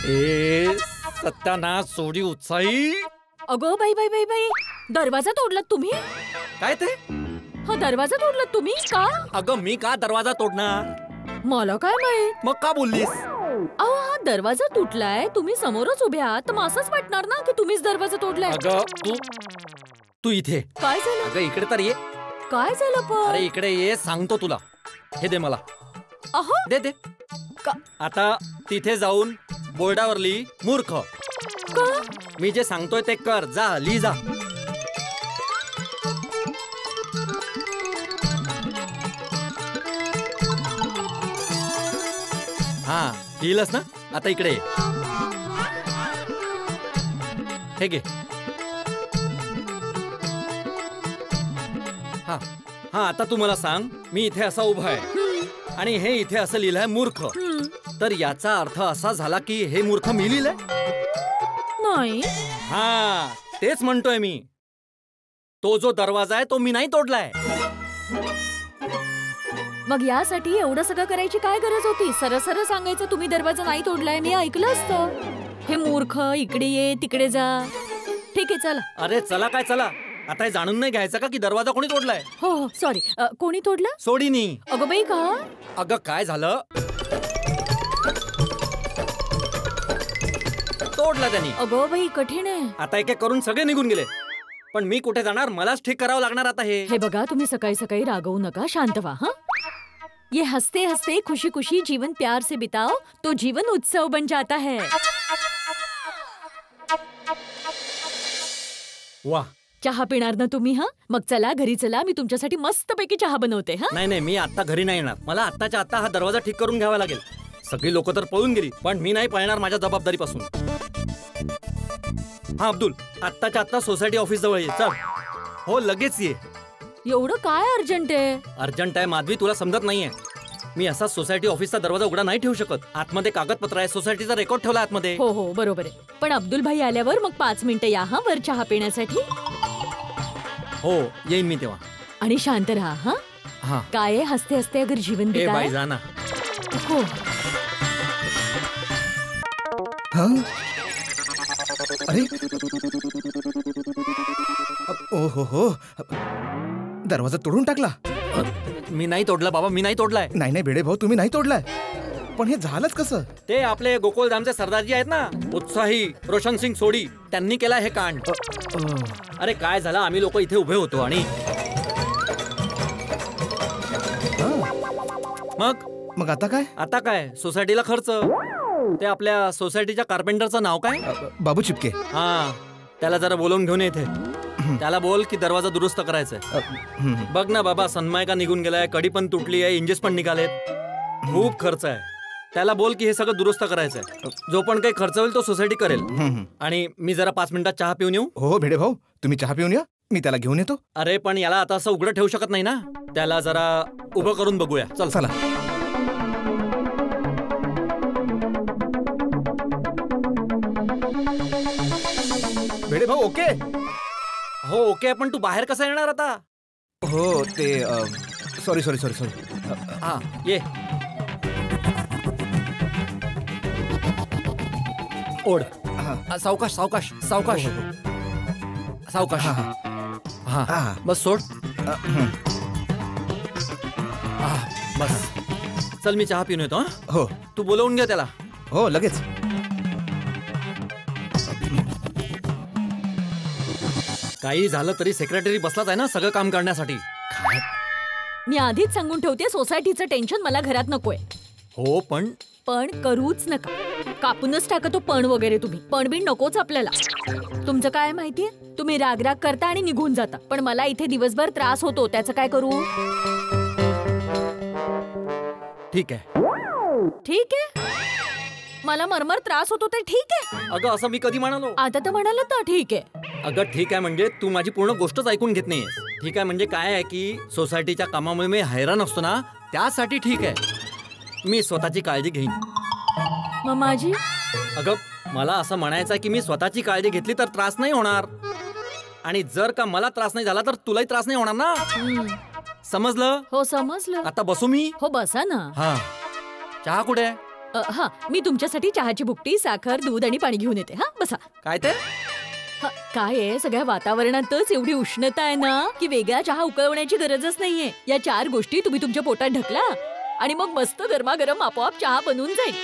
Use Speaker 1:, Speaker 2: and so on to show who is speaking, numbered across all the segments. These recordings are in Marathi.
Speaker 1: ए सत्यानाश सोडी उत्साही.
Speaker 2: अगो बाई बाई बाई बाई, दरवाजा तोडलात तुम्ही?
Speaker 1: काय ते?
Speaker 2: हा दरवाजा तोडलात तुम्ही का?
Speaker 1: अगं मी का दरवाजा तोडणार?
Speaker 2: मला काय माहित.
Speaker 1: मग का बोललीस?
Speaker 2: अहो हा दरवाजा तुटलाय, तुम्ही समोरच उभे आहात तर मग असंच वाटणार ना की तुम्हीच दरवाजा तोडलाय.
Speaker 1: अगं तू इथे
Speaker 2: काय झालं?
Speaker 1: अगं इकडे तर ये.
Speaker 2: काय झालं पण?
Speaker 1: अरे इकडे ये, सांगतो तुला. हे दे मला.
Speaker 2: अहो
Speaker 1: दे दे. आता तिथे जाऊन बोर्डावर लिही मूर्ख. मी जे सांगतोय ते कर. जा लिही जा. हा लिहिलंस ना? आता इकडे ये. हे घे. हा हा आता तू मला सांग, मी इथे असा उभा आहे आणि हे इथे असं लिहिलंय मूर्ख, तर याचा अर्थ असा झाला की हे मूर्ख मी लिहिलंय?
Speaker 2: नाही.
Speaker 1: हा तेच म्हणतोय मी. तो जो दरवाजा आहे तो मी नाही तोडलाय.
Speaker 2: मग यासाठी एवढं सगळं करायची काय गरज होती? सरळ सरळ सांगायचं तुम्ही दरवाजा नाही तोडलाय, मी ऐकलं असतं. हे मूर्ख, इकडे ये तिकडे जा. ठीक आहे चला.
Speaker 1: अरे चला काय चला? आता हे जाणून नाही घ्यायचं का की दरवाजा कोणी तोडलाय?
Speaker 2: हो हो सॉरी. कोणी तोडलं?
Speaker 1: सोडीनी.
Speaker 2: अगं बाई का?
Speaker 1: अगं काय झालं? तोडला त्यांनी.
Speaker 2: अगं बाई कठीण आहे.
Speaker 1: आता एक एक करून सगळे निघून गेले, पण मी कुठे जाणार? मलाच ठीक करावं लागणार आता हे.
Speaker 2: हे बघा तुम्ही सकाळी सकाळी रागवू नका, शांत व्हा. हा ये हंसते हंसते खुशी खुशी जीवन प्यार से बिताओ तो जीवन उत्सव बन जाता है.
Speaker 1: वाह.
Speaker 2: चहा पिणार ना तुम्ही? हा मग चला घरी चला, मी तुमच्यासाठी मस्तपैकी चहा बनवते. हा
Speaker 1: नाही नाही, मी आता घरी नाही येणार. मला आत्ताच्या आत्ता हा दरवाजा ठीक करून घ्यावा लागेल. सगळी लोक तर पळून गेली, पण मी नाही पळणार माझ्या जबाबदारीपासून. हा अब्दुल, आत्ताच्या आत्ता सोसायटी ऑफिस जवळ ये. चल. हो लगेच ये.
Speaker 2: एवढं काय अर्जंट आहे?
Speaker 1: अर्जंट आहे माधवी, तुला समजत नाहीये. मी असा सोसायटी ऑफिसचा दरवाजा उघडा नाही ठेवू शकत. आतमध्ये कागदपत्र आहे, सोसायटीचा रेकॉर्ड ठेवला आतमध्ये.
Speaker 2: हो हो बरोबर आहे, पण अब्दुल भाई आल्यावर मग 5 मिनिटं या हा वर चहा पिण्यासाठी.
Speaker 1: हो येईन मी तेव्हा.
Speaker 2: आणि शांत राहा. हा
Speaker 1: हा
Speaker 2: काय हसते हसते अगर जीवन
Speaker 1: ए बाई जा ना.
Speaker 2: हो.
Speaker 3: अरे ओ हो, दरवाजा तोडून टाकला.
Speaker 1: मी नाही तोडला बाबा, मी नाही तोडलाय.
Speaker 3: नाही नाही बेडे भाऊ, तुम्ही नाही तोडलाय. पण हे झालंच कसं?
Speaker 1: ते आपले गोकुळधामचे सरदारजी आहेत ना, उत्साही रोशन सिंग सोडी, त्यांनी केला हे कांड. अरे काय झालं, आम्ही लोक इथे उभे होतो आणि
Speaker 3: मग आता काय?
Speaker 1: आता काय, सोसायटीला खर्च. ते आपल्या सोसायटीच्या कार्पेंटरचं नाव काय?
Speaker 3: बाबू चिपके.
Speaker 1: हा त्याला जरा बोलवून घेऊन येते. त्याला बोल की दरवाजा दुरुस्त करायचंय. बघ ना बाबा, सन्माय का निघून गेलाय, कडी पण तुटली आहे, इंजेस पण निघालेत, खूप खर्च आहे. त्याला बोल की हे सगळं दुरुस्त करायचंय. जो पण काही खर्च होईल तो सोसायटी करेल. आणि मी जरा 5 मिनिटात चहा पिऊन येऊ.
Speaker 3: हो भिडे भाऊ, तुम्ही चहा पिऊन या, मी त्याला घेऊन येतो.
Speaker 1: अरे पण याला आता असं उघडं ठेवू शकत नाही ना, त्याला जरा उभं करून बघूया. चल
Speaker 3: चला. भिडे भाऊ ओके?
Speaker 1: हो ओके, पण तू बाहेर कसा येणार आता?
Speaker 3: हो ते सॉरी.
Speaker 1: हा ये. ओढ. सावकाश सावकाश सावकाश सावकाश. हा बस सोड. बस चल, मी चहा पिऊन येतो.
Speaker 3: हो
Speaker 1: तू बोलवून घे त्याला.
Speaker 3: हो लगेच.
Speaker 1: काही झालं तरी सेक्रेटरी बसलाच आहे ना सगळं काम करण्यासाठी.
Speaker 2: मी आधीच सांगून ठेवते, सोसायटीचं टेन्शन मला घरात नकोय.
Speaker 1: हो पण
Speaker 2: करूच नका. कापूनच टाका तो पण वगैरे. तुम्ही पण बिन नकोच आपल्याला. तुमचं काय माहितीये, तुम्ही राग करता आणि निघून जाता, पण मला इथे दिवसभर त्रास होतो. त्याचं काय करू?
Speaker 1: ठीक आहे.
Speaker 2: ठीक आहे, मला मरमर त्रास होतो ते ठीक आहे.
Speaker 1: अगं असं मी कधी म्हणालो?
Speaker 2: आता तर म्हणाल तर ठीक आहे.
Speaker 1: अगं ठीक आहे म्हणजे तू माझी पूर्ण गोष्टच ऐकून घेत नाहीयेस. ठीक आहे म्हणजे काय आहे की सोसायटीच्या कामामुळे मी हैराण असतो ना, त्यासाठी ठीक आहे. मी स्वतःची काळजी घेईन.
Speaker 2: मग माझी?
Speaker 1: अगं मला असं म्हणायचं आहे की मी स्वतःची काळजी घेतली तर त्रास नाही होणार, आणि जर का मला त्रास नाही झाला तर तुलाही त्रास नाही होणार ना. समजलं?
Speaker 2: हो समजलं.
Speaker 1: आता बसू मी?
Speaker 2: हो बसा ना.
Speaker 1: हा चहा कुठे आहे?
Speaker 2: हा, मी तुमच्यासाठी चहाची भुकटी, साखर, दूध आणि पाणी घेऊन येते. हा, बसा.
Speaker 1: काय ते?
Speaker 2: काय आहे, सगळ्या वातावरणातच एवढी उष्णता आहे ना की वेगळा चहा उकळवण्याची गरजच नाहीये. या 4 गोष्टी तुम्ही तुमच्या पोटात ढकला आणि मग मस्त गरमागरम आपोआप चहा बनवून जाईल.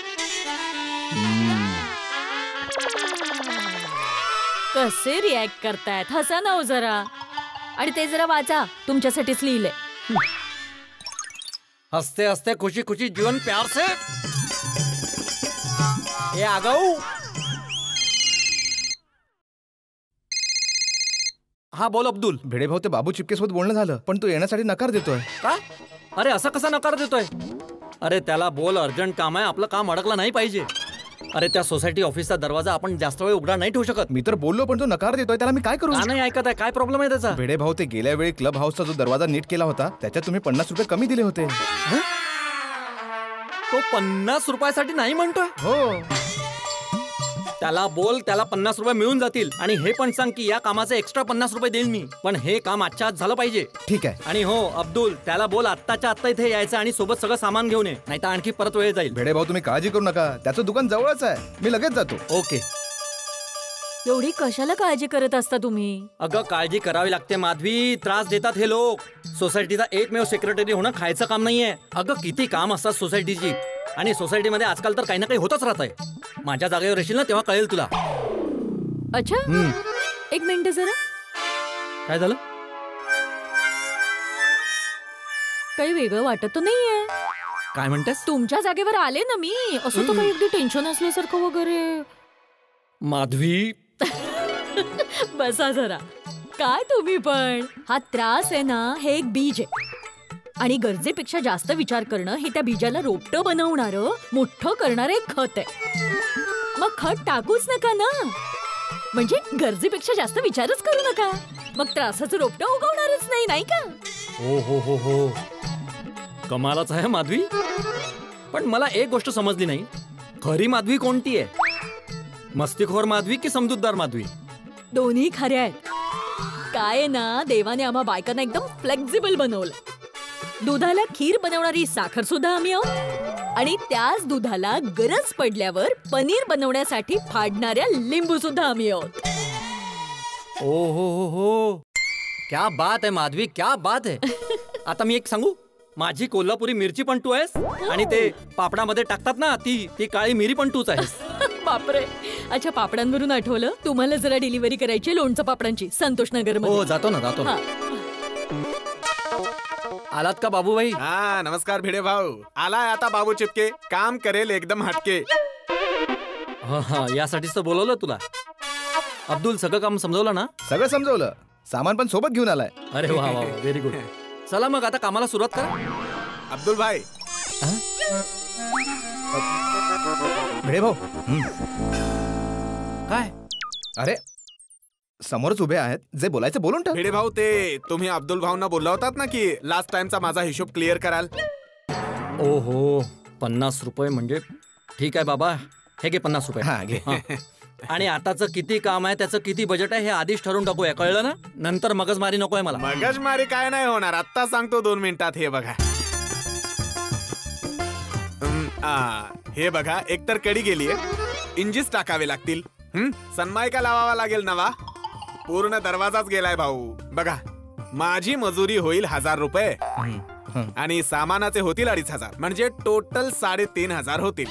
Speaker 2: कसे रिॲक्ट करतायत? हसा ना हो जरा. आणि ते जरा वाचा, तुमच्यासाठीच लिहिलंय.
Speaker 1: हसते हसते खुशी खुशी जीवन प्यार से. ए आगाऊ. हा बोल अब्दुल.
Speaker 3: भिडे भाऊ, ते बाबू चिपकेसोबत बोलणं झालं, पण तू येण्यासाठी नकार देतोय.
Speaker 1: का? अरे असा कसा नकार देतोय? अरे त्याला बोल अर्जंट काम आहे, आपलं काम अडकलं नाही पाहिजे. अरे त्या सोसायटी ऑफिसचा दरवाजा आपण जास्त वेळ उघडा नाही ठेवू शकत.
Speaker 3: मी तर बोललो, पण तो नकार देतोय, त्याला मी काय करू?
Speaker 1: नाही ऐकत आहे. काय प्रॉब्लेम आहे त्याचा?
Speaker 3: भिडे भाऊ, ते गेल्या वेळी क्लब हाऊसचा जो दरवाजा नीट केला होता त्याच्यात तुम्ही 50 रुपये कमी दिले होते.
Speaker 1: तो 50 रुपयासाठी नाही म्हणतोय?
Speaker 3: हो.
Speaker 1: त्याला बोल त्याला 50 रुपये मिळून जातील. आणि हे पण सांग की या कामाचे एक्स्ट्रा 50 रुपये देईल मी, पण हे काम आजच्या आज झालं पाहिजे.
Speaker 3: ठीक आहे.
Speaker 1: आणि हो अब्दुल, त्याला बोल आत्ताच्या आत्ता इथे यायचं आणि सोबत सगळं सामान घेऊन ये, नाही तर आणखी परत वेळ जाईल.
Speaker 3: भिडे भाऊ, तुम्ही काळजी करू नका, त्याचं दुकान जवळच आहे, मी लगेच जातो.
Speaker 1: ओके.
Speaker 2: एवढी कशाला काळजी करत असता तुम्ही?
Speaker 1: अगं काळजी करावी लागते माधवी, त्रास देतात हे लोक. सोसायटीचा एकमेव सेक्रेटरी होणं खायचं काम नाहीये. अगं किती काम असतात सोसायटीची, आणि सोसायटीमध्ये आजकाल तर काही ना काही होतच राहत आहे. माझ्या जागेवर येशील ना तेव्हा कळेल तुला.
Speaker 2: अच्छा, एक मिनिट जरा.
Speaker 1: काय झालं?
Speaker 2: काही वेगळं वाटत नाहीये.
Speaker 1: काय म्हणतेस?
Speaker 2: तुमच्या जागेवर आले ना मी, असं तर काही अगदी टेन्शन असल्यासारखं वगैरे.
Speaker 1: माधवी
Speaker 2: बसा जरा. काय तुम्ही पण, हा त्रास आहे ना हे एक बीज आहे, आणि गरजेपेक्षा जास्त विचार करणं हे त्या बीजाला रोपटं बनवणारं मोठं करणारं एक खत आहे. मग खत टाकूच नका ना, म्हणजे गरजेपेक्षा जास्त विचारच करू नका, मग त्रासाचं रोपटं उगवणारच नाही, नाही का?
Speaker 1: हो हो हो हो, कमालच आहे माधवी. पण मला एक गोष्ट समजली नाही, खरी माधवी कोणती आहे? मस्तीखोर माधवी की समजूतदार माधवी?
Speaker 2: दोन्ही खऱ्या आहेत. काय आहे ना, देवाने आम्हा बायकांना एकदम फ्लेक्झिबल बनवलं. दुधाला खीर बनवणारी साखर सुद्धा आम्ही आहोत, आणि त्याच दुधाला गरज पडल्यावर पनीर बनवण्यासाठी फाडणाऱ्या लिंबू सुद्धा आम्ही आहोत.
Speaker 1: ओ हो हो हो, क्या बात आहे माधवी, क्या बात आहे. आता मी एक सांगू, माझी कोल्हापुरी मिरची पण तू आहेस, आणि ते पापडामध्ये टाकतात ना ती काळी मिरी पण तूच आहेस.
Speaker 2: बापरे. अच्छा, पापडांवरून आठवलं, तुम्हाला जरा डिलिव्हरी करायची लोणचं पापडांची संतोष नगर मध्ये.
Speaker 1: हो जातो ना, जातो ना. आलात का बाबूभाई?
Speaker 4: हा, नमस्कार भिडे भाऊ. आलाय आता बाबू चिपके, काम करेल एकदम हटके.
Speaker 1: हा, यासाठीच तर बोलवलं तुला. अब्दुल, सगळं काम समजवलं ना?
Speaker 3: सगळं समजवलं, सामान पण सोबत घेऊन आलाय.
Speaker 1: अरे वा वा, व्हेरी गुड. चला मग आता कामाला सुरुवात करा.
Speaker 4: अब्दुल भाई.
Speaker 3: भिडे भाऊ.
Speaker 1: काय?
Speaker 3: अरे समोरच उभे आहेत, जे बोलायचं बोलून टाक.
Speaker 4: भिडे भाऊ, ते तुम्ही अब्दुल भाऊंना बोलला होतात ना की लास्ट टाइमचा माझा हिशोब क्लिअर कराल.
Speaker 1: ओहो, 50 रुपये म्हणजे ठीक आहे बाबा, हे घे 50 रुपये.
Speaker 3: हा घे.
Speaker 1: आणि आताचं किती काम आहे, त्याचं किती बजेट आहे हे आधीच ठरवून टाकूया, कळलं ना? नंतर मगजमारी नकोय मला.
Speaker 4: मगजमारी काय नाही होणार, आत्ता सांगतो 2 मिनिटात. हे बघा, हे बघा, एकतर कडी गेलीये, इंजिस टाकावे लागतील, सनमायका लावावा लागेल नवा, पूर्ण दरवाजाच गेलाय भाऊ. बघा, माझी मजुरी होईल 1000 रुपये आणि सामानाचे होतील 2500, म्हणजे टोटल 3500 होतील.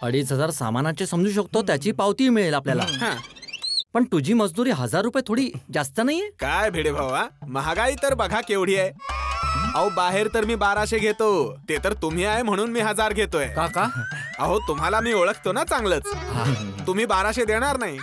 Speaker 1: 2500 सामानाचे समजू शकतो, त्याची पावती मिळेल आपल्याला. पण तुझी मजदुरी 1000 रुपये थोडी जास्त नाहीये?
Speaker 4: काय भिडे भाऊ, महागाई तर बघा केवढी आहे. अहो, बाहेर तर मी 1200 घेतो, ते तर तुम्ही आहे म्हणून मी 1000 घेतोय.
Speaker 1: का?
Speaker 4: अहो, तुम्हाला मी ओळखतो ना चांगलंच, तुम्ही 1200 देणार नाही.